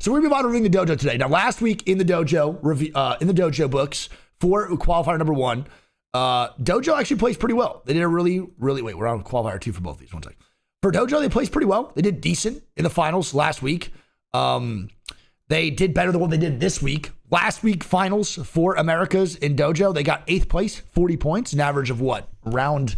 So we're going to be monitoring the Dojo today. Now, last week in the Dojo books for qualifier number 1, Dojo actually plays pretty well. They did a really, wait, we're on qualifier 2 for both of these. One second. For Dojo, they placed pretty well. They did decent in the finals last week. They did better than what they did this week. Last week finals for Americas in Dojo, they got 8th place, 40 points, an average of what? Around,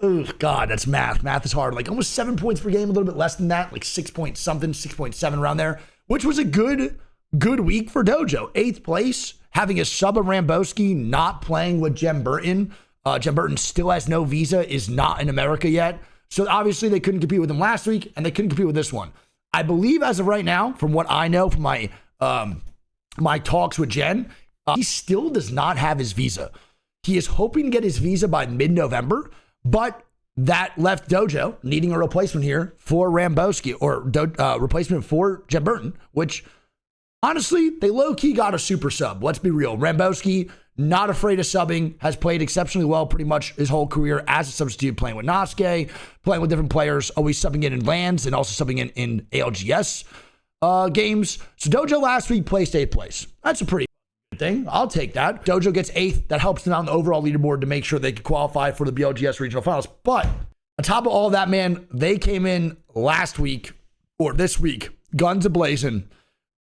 oh God, that's math. Math is hard. Like almost 7 points per game, a little bit less than that, like 6 point something, 6.7 around there, which was a good week for Dojo. 8th place, having a sub of Ramboski, not playing with Jem Burton. Jem Burton still has no visa, is not in America yet. So obviously they couldn't compete with him last week, and they couldn't compete with this one. I believe as of right now, from what I know from my my talks with Jen, he still does not have his visa. He is hoping to get his visa by mid-November, but that left Dojo needing a replacement here for Ramboski, or replacement for Jem Burton, which honestly, they low-key got a super sub. Let's be real. Ramboski, not afraid of subbing, has played exceptionally well pretty much his whole career as a substitute, playing with Nasuke, playing with different players, always subbing in lands and also subbing in ALGS games. So Dojo last week placed 8th place. That's a pretty good thing. I'll take that. Dojo gets 8th. That helps them out on the overall leaderboard to make sure they can qualify for the BLGS regional finals. But on top of all that, man, they came in last week, or this week, guns a-blazing.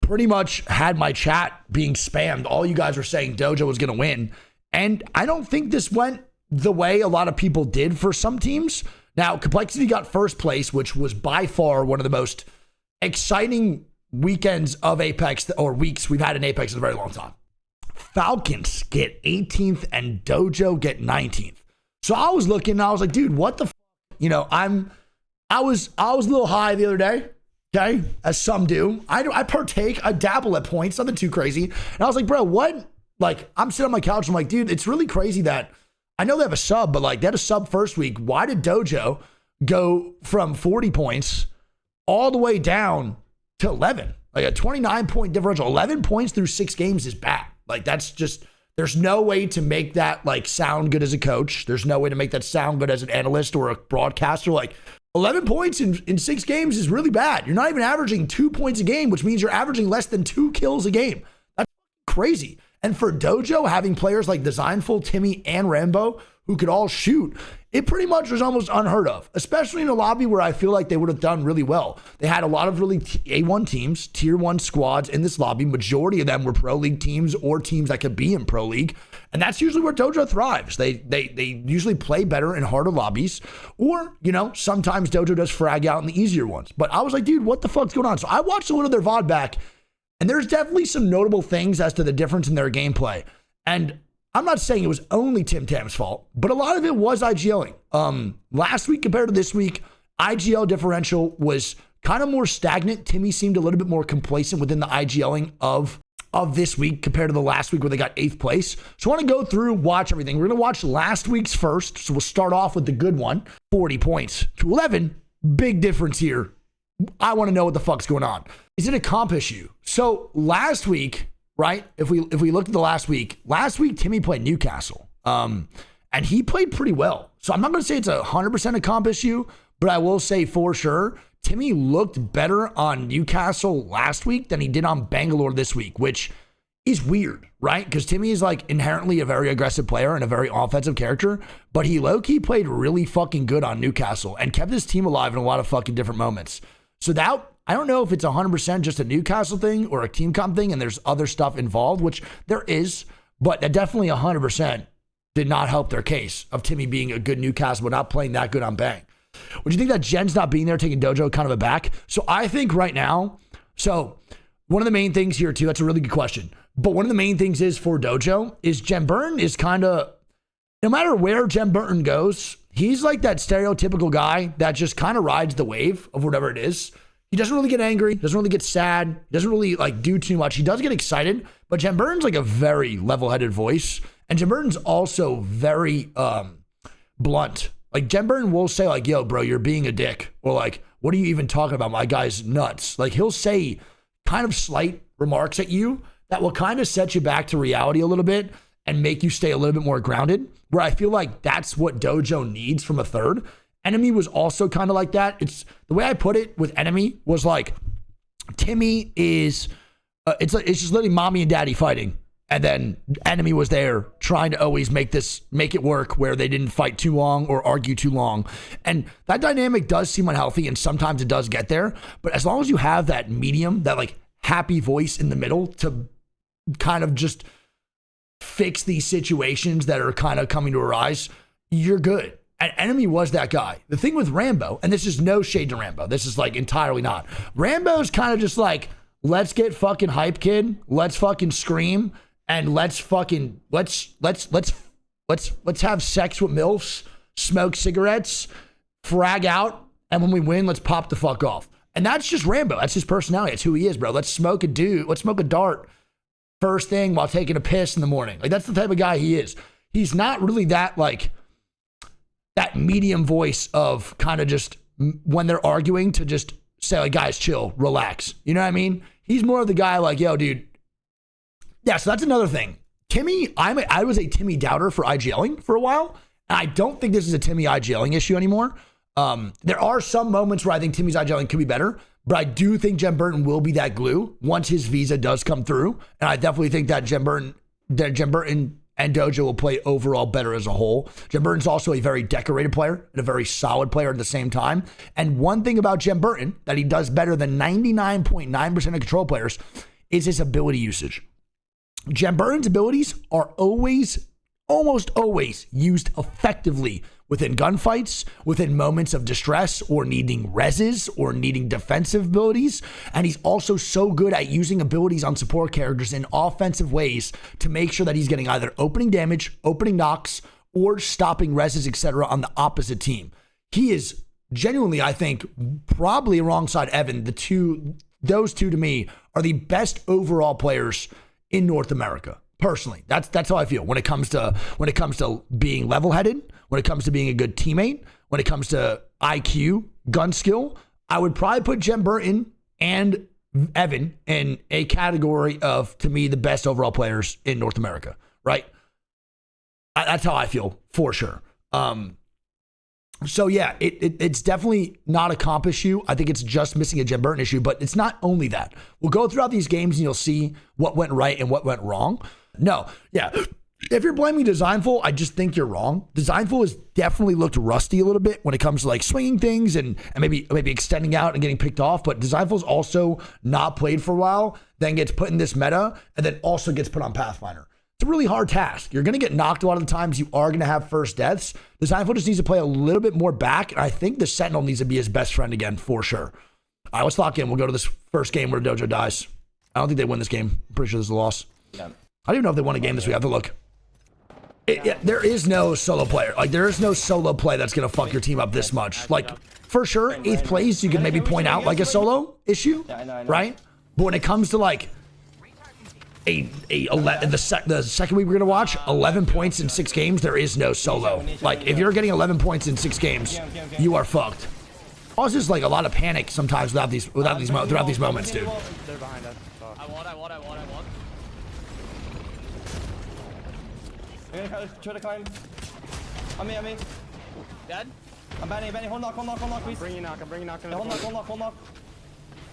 Pretty much had my chat being spammed. All you guys were saying Dojo was going to win. And I don't think this went the way a lot of people did for some teams. Now, Complexity got 1st place, which was by far one of the most exciting weekends of Apex, or weeks we've had in Apex in a very long time. Falcons get 18th and Dojo get 19th. So I was looking and I was like, dude, what the You know, I was a little high the other day. Okay, as some do. I partake, I dabble at points, nothing too crazy. And I was like, bro, what? Like, I'm sitting on my couch, I'm like, dude, it's really crazy that I know they have a sub, but like, they had a sub first week. Why did Dojo go from 40 points all the way down to 11? Like a 29-point differential. 11 points through 6 games is bad. Like, that's just, there's no way to make that like sound good as a coach. There's no way to make that sound good as an analyst or a broadcaster. Like, 11 points in 6 games is really bad. You're not even averaging 2 points a game, which means you're averaging less than 2 kills a game. That's crazy. And for Dojo, having players like Designful, Timmy, and Rambo who could all shoot, it pretty much was almost unheard of, especially in a lobby where I feel like they would have done really well. They had a lot of really A1 teams, tier 1 squads in this lobby. Majority of them were pro league teams or teams that could be in pro league. And that's usually where Dojo thrives. They usually play better in harder lobbies, or, you know, sometimes Dojo does frag out in the easier ones. But I was like, dude, what the fuck's going on? So I watched a little of their VOD back, and there's definitely some notable things as to the difference in their gameplay. And I'm not saying it was only Tim Tam's fault, but a lot of it was IGLing. Last week compared to this week, IGL differential was kind of more stagnant. Timmy seemed a little bit more complacent within the IGLing of this week compared to the last week where they got 8th place. So I want to go through, watch everything. We're going to watch last week's first. So we'll start off with the good one, 40 points to 11. Big difference here. I want to know what the fuck's going on. Is it a comp issue? So last week, right? If we looked at the last week, Timmy played Newcastle. And he played pretty well. So I'm not going to say it's 100% a comp issue, but I will say for sure, Timmy looked better on Newcastle last week than he did on Bangalore this week, which is weird, right? Because Timmy is like inherently a very aggressive player and a very offensive character, but he low-key played really fucking good on Newcastle and kept his team alive in a lot of fucking different moments. So that, I don't know if it's 100% just a Newcastle thing or a team comp thing and there's other stuff involved, which there is, but that definitely 100% did not help their case of Timmy being a good Newcastle but not playing that good on Bang. Would you think that Jen's not being there taking Dojo kind of aback? So I think right now, so one of the main things here too, that's a really good question, but one of the main things is for Dojo is Jem Burton is kind of, no matter where Jem Burton goes, he's like that stereotypical guy that just kind of rides the wave of whatever it is. He doesn't really get angry, doesn't really get sad, doesn't really like do too much. He does get excited, but Jem Burton's like a very level-headed voice. And Jem Burton's also very blunt. Like Jem Burton will say like, yo, bro, you're being a dick. Or like, what are you even talking about? My guy's nuts. Like he'll say kind of slight remarks at you that will kind of set you back to reality a little bit and make you stay a little bit more grounded. Where I feel like that's what Dojo needs from a third. Enemy was also kind of like that. It's the way I put it with Enemy was like, Timmy is, it's just literally mommy and daddy fighting. And then enemy was there trying to always make it work where they didn't fight too long or argue too long. And that dynamic does seem unhealthy, and sometimes it does get there. But as long as you have that medium, that like happy voice in the middle to kind of just fix these situations that are kind of coming to arise, you're good. And enemy was that guy. The thing with Rambo, and this is no shade to Rambo, this is like entirely not. Rambo's kind of just like, let's get fucking hype, kid. Let's fucking scream. And let's have sex with MILFs, smoke cigarettes, frag out, and when we win, let's pop the fuck off. And that's just Rambo. That's his personality. That's who he is, bro. Let's smoke a dart first thing while taking a piss in the morning. Like, that's the type of guy he is. He's not really that, like, that medium voice of kind of just when they're arguing to just say, like, guys, chill, relax. You know what I mean? He's more of the guy like, yo, dude. Yeah, so that's another thing. Timmy, I was a Timmy doubter for IGLing for a while. And I don't think this is a Timmy IGLing issue anymore. There are some moments where I think Timmy's IGLing could be better, but I do think Jem Burton will be that glue once his visa does come through. And I definitely think that Jem Burton and Dojo will play overall better as a whole. Jem Burton's also a very decorated player and a very solid player at the same time. And one thing about Jem Burton that he does better than 99.9% of control players is his ability usage. Jem Burton's abilities are almost always used effectively within gunfights, within moments of distress or needing reses or needing defensive abilities. And he's also so good at using abilities on support characters in offensive ways to make sure that he's getting either opening damage, opening knocks, or stopping reses, etc. on the opposite team. He is genuinely, I think, probably alongside Evan, those two to me are the best overall players in North America. Personally, that's how I feel when it comes to being level-headed, when it comes to being a good teammate, when it comes to IQ, gun skill. I would probably put Jem Burton and Evan in a category of, to me, the best overall players in North America, right? That's how I feel for sure. So yeah, it's definitely not a comp issue. I think it's just missing a Jem Burton issue, but it's not only that. We'll go throughout these games and you'll see what went right and what went wrong. No, yeah. If you're blaming Designful, I just think you're wrong. Designful has definitely looked rusty a little bit when it comes to like swinging things and maybe extending out and getting picked off. But Designful's also not played for a while, then gets put in this meta, and then also gets put on Pathfinder. It's a really hard task. You're going to get knocked a lot of the times. You are going to have first deaths. Designful just needs to play a little bit more back, and I think the Sentinel needs to be his best friend again for sure. All right, let's lock in. We'll go to this first game where Dojo dies. I don't think they win this game. I'm pretty sure this is a loss. Yeah. I don't even know if they won a game this week. I have to look. There is no solo player. Like, there is no solo play that's going to fuck your team up this much. Like, for sure, 8th place, you can maybe point out like a solo issue, right? But when it comes to like the second week we're going to watch, 11 points in 6 games, there is no solo. Like, if you're getting 11 points in 6 games, you are fucked. Causes like a lot of panic sometimes throughout these moments, dude. They're behind us. I want. Try to climb. On me. Dead? I'm banning. Hold knock, please. I'm bringing knock. Hold knock.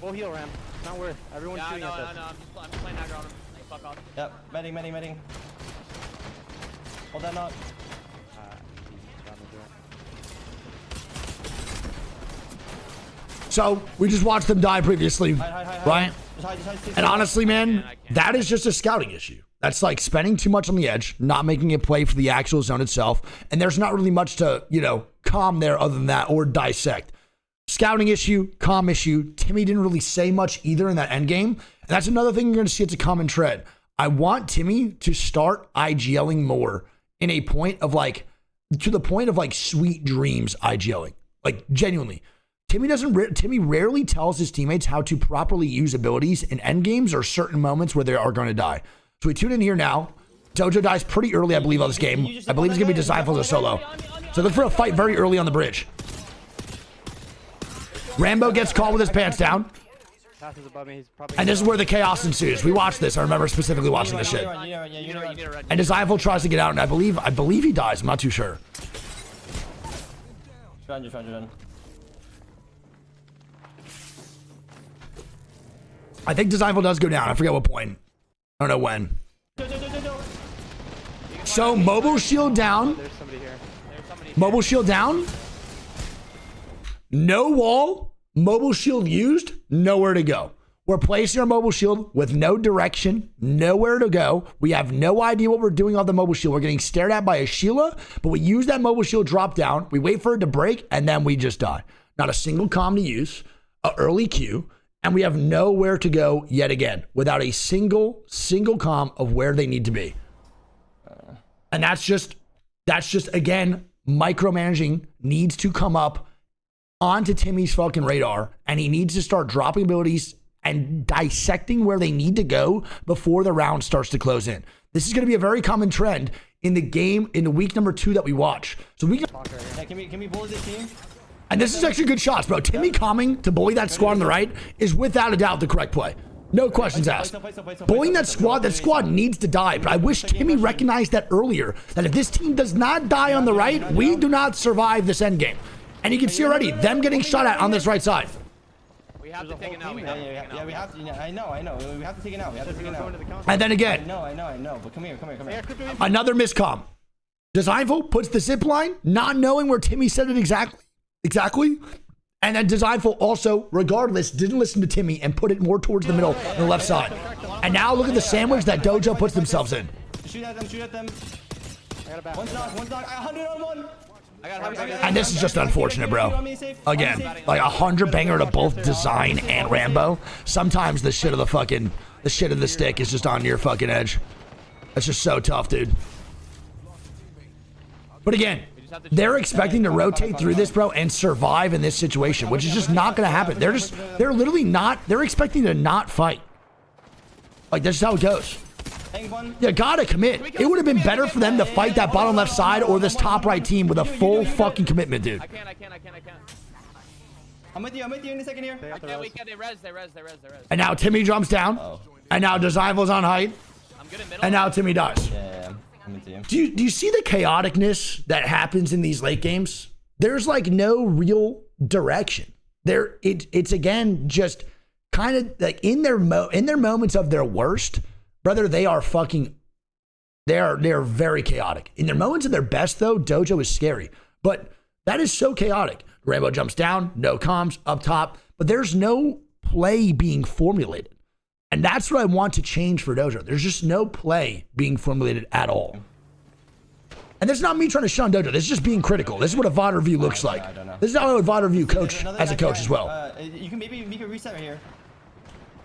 Full heal ramp. Not worth. Everyone's shooting at us. No. I'm just playing aggro on him. Like, fuck off. Yep. Medding. Hold that knock. So we just watched them die previously, right? And honestly, man, that is just a scouting issue. That's like spending too much on the edge, not making it play for the actual zone itself. And there's not really much to, calm there other than that or dissect. Scouting issue, calm issue. Timmy didn't really say much either in that end game. And that's another thing you're going to see. It's a common thread. I want Timmy to start IGLing more in a point of like, to the point of like sweet dreams IGLing. Like genuinely. Timmy rarely tells his teammates how to properly use abilities in end games or certain moments where they are going to die. So we tune in here now. Dojo dies pretty early, I believe, on this game. I believe he's going to be Designful as a solo. So look for a fight very early on the bridge. Rambo gets caught with his pants down. And this is where the chaos ensues. We watched this. I remember specifically watching this shit. And Designful tries to get out, and I believe he dies. I'm not too sure. I think Designful does go down. I forget what point. I don't know when. So mobile shield down. There's somebody here. Mobile shield down. No wall. Mobile shield used. Nowhere to go. We're placing our mobile shield with no direction, nowhere to go. We have no idea what we're doing on the mobile shield. We're getting stared at by a Sheila, but we use that mobile shield drop down. We wait for it to break, and then we just die. Not a single comm to use, an early Q, and we have nowhere to go yet again without a single comm of where they need to be. And that's just again, micromanaging needs to come up onto Timmy's fucking radar, and he needs to start dropping abilities and dissecting where they need to go before the round starts to close in. This is going to be a very common trend in the game in the week number 2 that we watch. So we can we bully this team? And this is actually good shots, bro. Timmy coming to bully that squad on the right is without a doubt the correct play. No questions asked. Bullying that squad needs to die. But I wish Timmy recognized that earlier, that if this team does not die on the right, we do not survive this end game. And you can see already them getting shot at on this right side. We have to take it out. Yeah, we have to. I know. We have to take it out. We have to take it out. And then again. I know. But come here. Another miscomm. Designful puts the zip line, not knowing where Timmy said it exactly. And then Designful also, regardless, didn't listen to Timmy and put it more towards the middle on the left side. And now look at the sandwich that Dojo puts themselves in. Shoot at them. One's knock. 100 on one. And this is just unfortunate, bro. Again, like 100 banger to both Design and Rambo. Sometimes the shit of the stick is just on your fucking edge. That's just so tough, dude. But again, they're expecting to rotate through this, bro, and survive in this situation, which is just not going to happen. They're literally not, they're expecting to not fight. Like, that's just how it goes. You gotta commit. It would have been better for them to fight that bottom left side or this top right team with a full fucking commitment, dude. I can't. I'm with you in a second here. They res. And now Timmy jumps down. And now Designful's on height. I'm good in middle. And now Timmy dies. Yeah, I'm with you. Do you see the chaoticness that happens in these late games? There's like no real direction. It's again just kind of like in their moments of their worst. Brother, they are very chaotic. In their moments of their best, though, Dojo is scary. But that is so chaotic. Rambo jumps down, no comms, up top. But there's no play being formulated. And that's what I want to change for Dojo. There's just no play being formulated at all. And this is not me trying to shun Dojo. This is just being critical. This is what a VOD review looks like. This is how I would VOD review coach as a coach as well. You can maybe make a reset right here.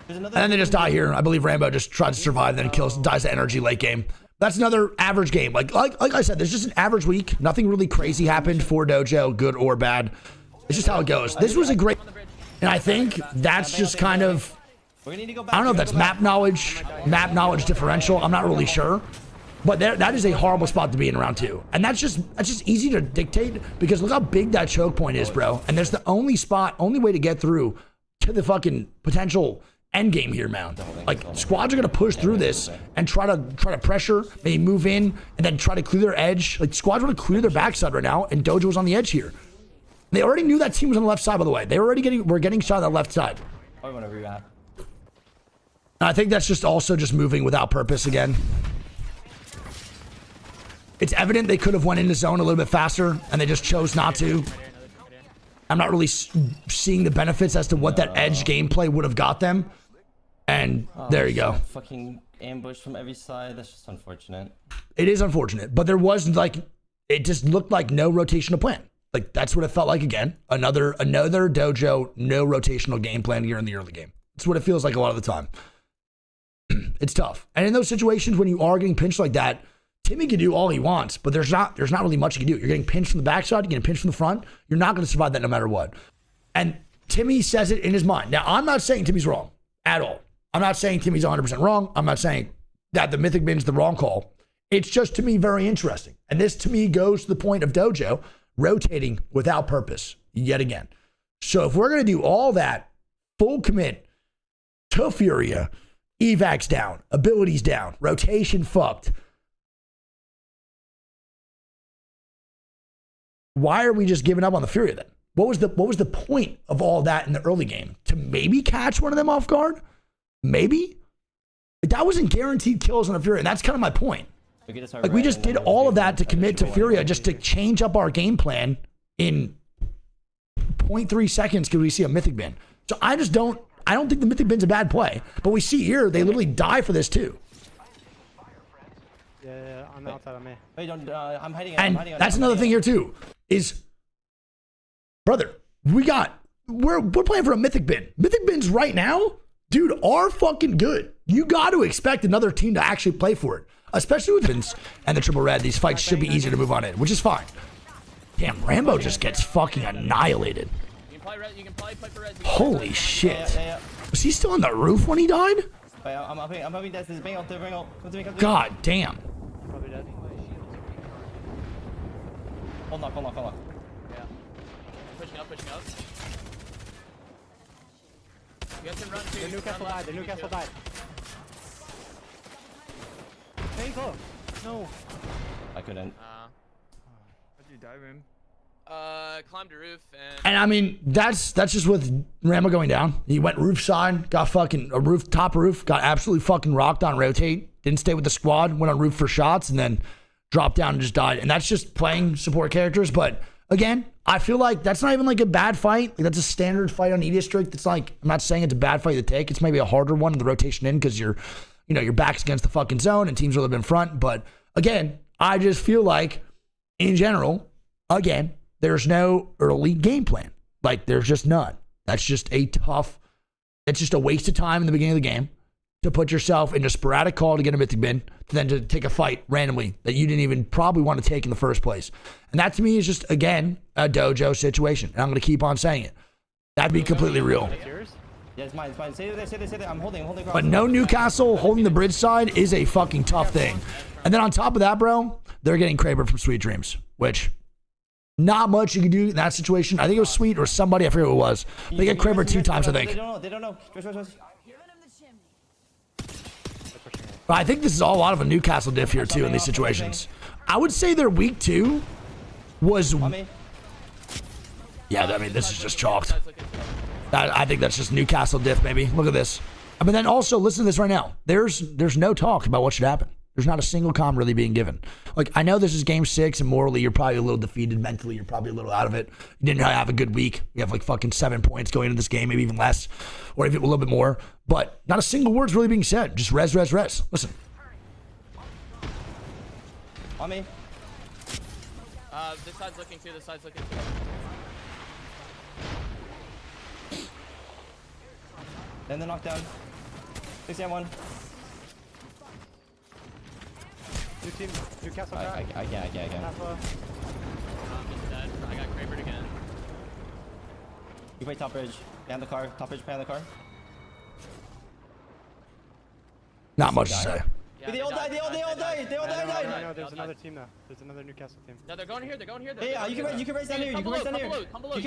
And then they just die here. I believe Rambo just tries to survive, then dies to energy late game. That's another average game. Like I said, there's just an average week. Nothing really crazy happened for Dojo, good or bad. It's just how it goes. This was a great, and I think that's just kind of, I don't know if that's map knowledge differential. I'm not really sure. But that is a horrible spot to be in round 2. And that's just easy to dictate because look how big that choke point is, bro. And there's the only way to get through to the fucking potential end game here, man. Like squads are gonna push through this and try to pressure, maybe move in, and then try to clear their edge. Like squads want to clear their backside right now, and Dojo was on the edge here. They already knew that team was on the left side, by the way. They were getting shot on the left side. I want to rewrap. I think that's just also just moving without purpose again. It's evident they could have went into zone a little bit faster, and they just chose not to. I'm not really seeing the benefits as to what that edge gameplay would have got them. And there you go. Fucking ambush from every side. That's just unfortunate. It is unfortunate, but there was like, it just looked like no rotational plan. Like that's what it felt like again. Another Dojo, no rotational game plan here in the early game. It's what it feels like a lot of the time. It's tough. And in those situations when you are getting pinched like that, Timmy can do all he wants, but there's not really much he can do. You're getting pinched from the backside, you're getting pinched from the front. You're not going to survive that no matter what. And Timmy says it in his mind. Now, I'm not saying Timmy's wrong at all. I'm not saying Timmy's 100% wrong. I'm not saying that the Mythic Bin's the wrong call. It's just, to me, very interesting. And this, to me, goes to the point of Dojo rotating without purpose yet again. So if we're going to do all that, full commit to Furia, evacs down, abilities down, rotation fucked, why are we just giving up on the Furia then? What was the point of all that in the early game? To maybe catch one of them off guard? Maybe. That wasn't guaranteed kills on a Furia, and that's kind of my point. Like, we just did all of that to commit to Furia just to change up our game plan in 0.3 seconds because we see a Mythic bin. So I don't think the Mythic bin's a bad play. But we see here, they literally die for this too. Yeah, on the outside of me. Wait, I'm hiding. And that's another thing here too, is, brother, we're playing for a Mythic bin. Mythic bins right now, dude, are fucking good. You got to expect another team to actually play for it. Especially with Vince and the triple red, these fights should be easier to move on in, which is fine. Damn, Rambo just gets fucking annihilated. Holy shit. Was he still on the roof when he died? I'm hoping that's his bingo. God damn. Probably dead. Hold on. Yeah. Pushing up. You guys can run too. The Newcastle died. Painful. No. I couldn't. How'd you dive in? Climbed a roof And I mean, that's just with Rambo going down. He went roof side, got fucking top roof, got absolutely fucking rocked on rotate, didn't stay with the squad, went on roof for shots, and then dropped down and just died. And that's just playing support characters. But again, I feel like that's not even like a bad fight. Like, that's a standard fight on E District. It's like, I'm not saying it's a bad fight to take. It's maybe a harder one in the rotation in because your back's against the fucking zone and teams will have been front. But again, I just feel like in general, again, there's no early game plan. Like, there's just none. That's just it's just a waste of time in the beginning of the game to put yourself in a sporadic call to get a Mythic bin, to then to take a fight randomly that you didn't even probably want to take in the first place. And that to me is just, again, a Dojo situation. And I'm going to keep on saying it. That'd be completely real. That's yours? Yeah, it's mine. Say that. I'm holding across. But no Newcastle holding the bridge side is a fucking tough thing. And then on top of that, bro, they're getting Kraber from Sweet Dreams, which not much you can do in that situation. I think it was Sweet or somebody, I forget who it was. They get Kraber 2 times, I think. They don't know. But I think this is a lot of a Newcastle diff here too in these situations. I would say their week 2 was... Yeah, I mean, this is just chalked. I think that's just Newcastle diff, maybe. Look at this. But then also, listen to this right now. There's no talk about what should happen. There's not a single comm really being given. Like, I know this is game 6, and morally, you're probably a little defeated. Mentally, you're probably a little out of it. You didn't have a good week. You have like fucking 7 points going into this game, maybe even less, or even a little bit more. But not a single word's really being said. Just res. Listen. On me. This side's looking too. Then the knockdown. 6-1. New team, Newcastle I died. can't. Just dead. I got Krabered again. You play top bridge. Behind the car. Top bridge behind the car. Not much to say. Yeah, They all died. No, there's another team now. There's another Newcastle team. No, they're going here. Yeah, you can raise down here. Come below.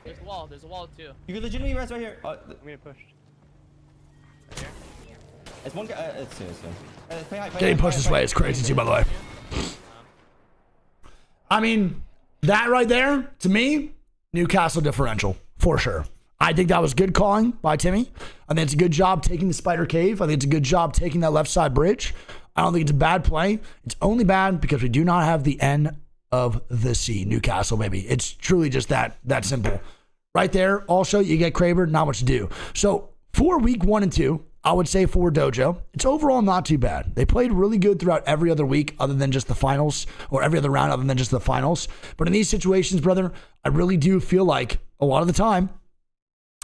There's a wall too. You can legitimately rest right here. I'm getting pushed. It's one guy. It's soon. Play high, Getting pushed this way is crazy too, by the way. I mean, that right there, to me, Newcastle differential, for sure. I think that was good calling by Timmy. I think it's a good job taking the Spider Cave. I think it's a good job taking that left side bridge. I don't think it's a bad play. It's only bad because we do not have the N of the C, Newcastle, baby. It's truly just that simple. Right there, also, you get Kraber, not much to do. So, for week 1 and 2, I would say for Dojo, it's overall not too bad. They played really good throughout every other week other than just the finals, or every other round other than just the finals. But in these situations, brother, I really do feel like a lot of the time,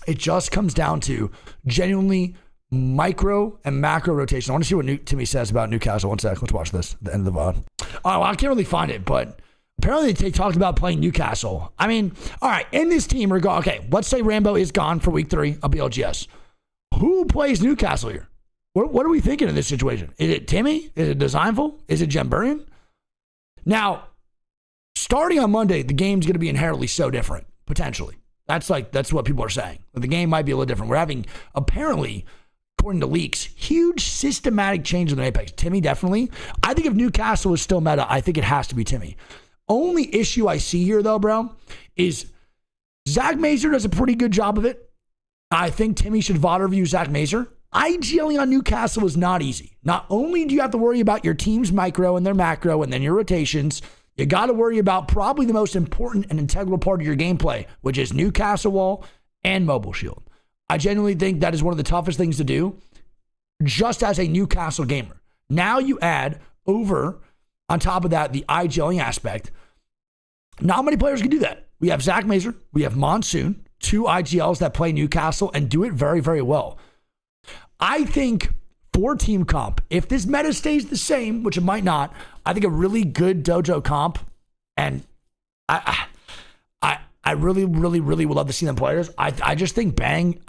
it just comes down to genuinely micro and macro rotation. I want to see what Timmy says about Newcastle. One sec. Let's watch this, the end of the VOD. Oh, well, I can't really find it, but apparently they talked about playing Newcastle. I mean, all right, in this team, okay, let's say Rambo is gone for week 3 of BLGS. Who plays Newcastle here? What are we thinking in this situation? Is it Timmy? Is it Designful? Is it Jemburian? Now, starting on Monday, the game's going to be inherently so different, potentially. That's what people are saying. The game might be a little different. We're having, apparently, according to leaks, huge systematic changes in Apex. Timmy, definitely. I think if Newcastle is still meta, I think it has to be Timmy. Only issue I see here, though, bro, is Zach Mazer does a pretty good job of it. I think Timmy should VOD review Zach Mazer. IGLing on Newcastle is not easy. Not only do you have to worry about your team's micro and their macro and then your rotations, you got to worry about probably the most important and integral part of your gameplay, which is Newcastle wall and mobile shield. I genuinely think that is one of the toughest things to do just as a Newcastle gamer. Now you add over, on top of that, the IGLing aspect. Not many players can do that. We have Zach Mazer, we have Monsoon, 2 IGLs that play Newcastle and do it very, very well. I think for team comp, if this meta stays the same, which it might not, I think a really good Dojo comp, and I really, really, really would love to see them players. I just think Bang,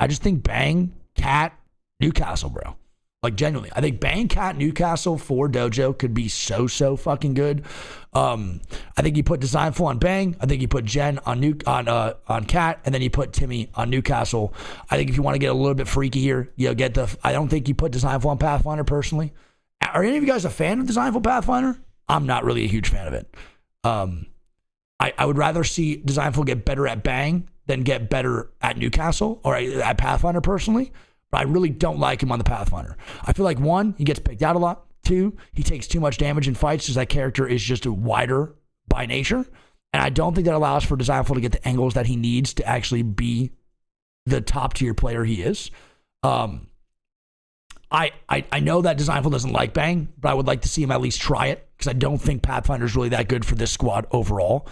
Cat, Newcastle, bro. Like, genuinely, I think Bang, Cat, Newcastle for Dojo could be so fucking good. I think you put Designful on Bang. I think you put Jen on Cat, and then you put Timmy on Newcastle. I think if you want to get a little bit freaky here, I don't think you put Designful on Pathfinder personally. Are any of you guys a fan of Designful Pathfinder? I'm not really a huge fan of it. I would rather see Designful get better at Bang than get better at Newcastle or at Pathfinder personally. But I really don't like him on the Pathfinder. I feel like 1, he gets picked out a lot. 2, he takes too much damage in fights because that character is just wider by nature. And I don't think that allows for Designful to get the angles that he needs to actually be the top tier player he is. I know that Designful doesn't like Bang, but I would like to see him at least try it because I don't think Pathfinder is really that good for this squad overall.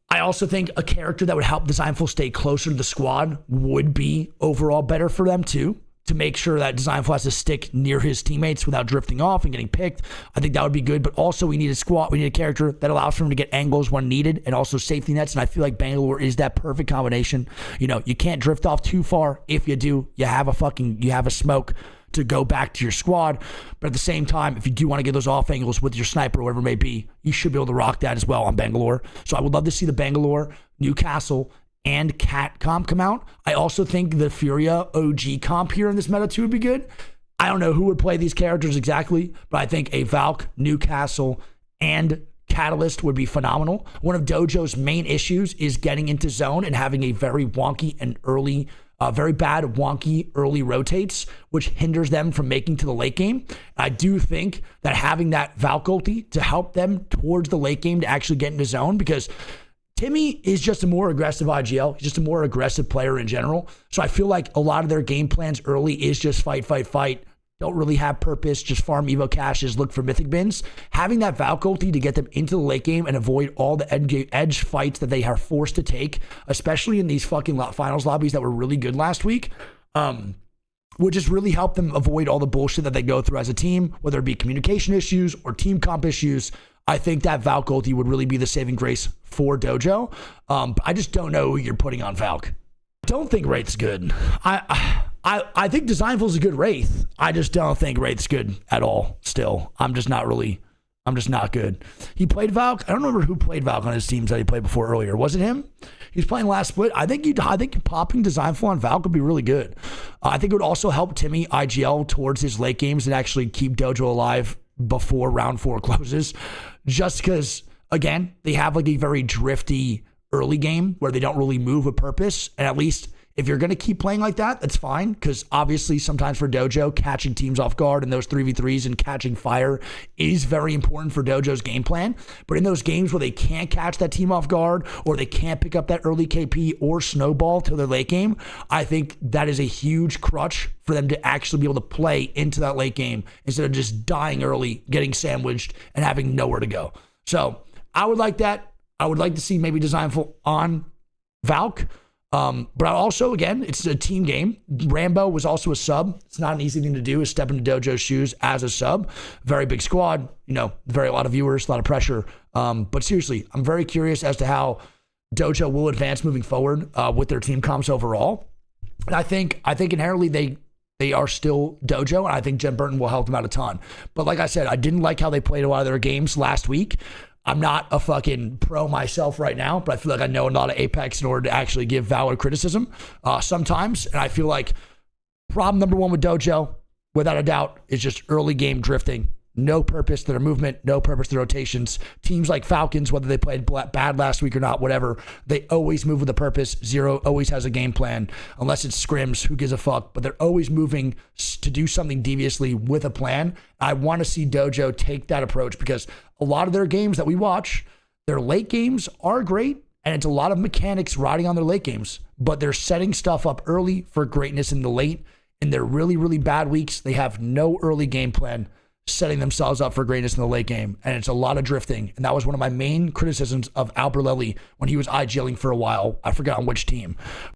I also think a character that would help Designful stay closer to the squad would be overall better for them too, to make sure that Designful has to stick near his teammates without drifting off and getting picked. I think that would be good, but also we need a character that allows for him to get angles when needed and also safety nets, and I feel like Bangalore is that perfect combination. You can't drift off too far. If you do, you have a smoke to go back to your squad. But at the same time, if you do want to get those off angles with your sniper or whatever it may be, you should be able to rock that as well on Bangalore. So I would love to see the Bangalore, Newcastle, and Cat comp come out. I also think the Furia OG comp here in this meta too would be good. I don't know who would play these characters exactly, but I think a Valk, Newcastle, and Catalyst would be phenomenal. One of Dojo's main issues is getting into zone and having a very wonky and early very bad, wonky early rotates, which hinders them from making to the late game. I do think that having that Valk ulti to help them towards the late game to actually get into zone, because Timmy is just a more aggressive IGL. He's just a more aggressive player in general. So I feel like a lot of their game plans early is just fight. Don't really have purpose, just farm Evo caches, look for mythic bins. Having that Valk ulti to get them into the late game and avoid all the edge fights that they are forced to take, especially in these fucking finals lobbies that were really good last week, would just really help them avoid all the bullshit that they go through as a team, whether it be communication issues or team comp issues. I think that Valk ulti would really be the saving grace for Dojo. I just don't know who you're putting on Valk. I don't think Wraith's good. I think Designful's a good Wraith. I just don't think Wraith's good at all still. I'm just not good. He played Valk. I don't remember who played Valk on his teams that he played before earlier. Was it him? He was playing last split. I think popping Designful on Valk would be really good. I think it would also help Timmy IGL towards his late games and actually keep Dojo alive before round 4 closes. Just because, again, they have like a very drifty early game where they don't really move with purpose. And at least if you're going to keep playing like that, that's fine. Because obviously sometimes for Dojo, catching teams off guard and those 3v3s and catching fire is very important for Dojo's game plan. But in those games where they can't catch that team off guard or they can't pick up that early KP or snowball till their late game, I think that is a huge crutch for them to actually be able to play into that late game instead of just dying early, getting sandwiched, and having nowhere to go. So I would like that. I would like to see maybe Designful on Valk. But also, again, it's a team game. Rambo was also a sub. It's not an easy thing to do, is step into Dojo's shoes as a sub. Very big squad, a lot of viewers, a lot of pressure. But seriously, I'm very curious as to how Dojo will advance moving forward with their team comps overall. And I think inherently they are still Dojo, and I think Jen Burton will help them out a ton. But like I said, I didn't like how they played a lot of their games last week. I'm not a fucking pro myself right now, but I feel like I know a lot of Apex in order to actually give valid criticism sometimes. And I feel like problem number 1 with Dojo, without a doubt, is just early game drifting. no purpose to their movement, no purpose to their rotations. Teams like Falcons, whether they played bad last week or not, whatever, they always move with a purpose. Zero always has a game plan, unless it's scrims, who gives a fuck, but they're always moving to do something deviously with a plan. I want to see Dojo take that approach because a lot of their games that we watch, their late games are great, and it's a lot of mechanics riding on their late games, but they're setting stuff up early for greatness in the late. In their really, really bad weeks, they have no early game plan, setting themselves up for greatness in the late game. And it's a lot of drifting. And that was one of my main criticisms of Albert Lely when he was IGLing for a while. I forgot on which team.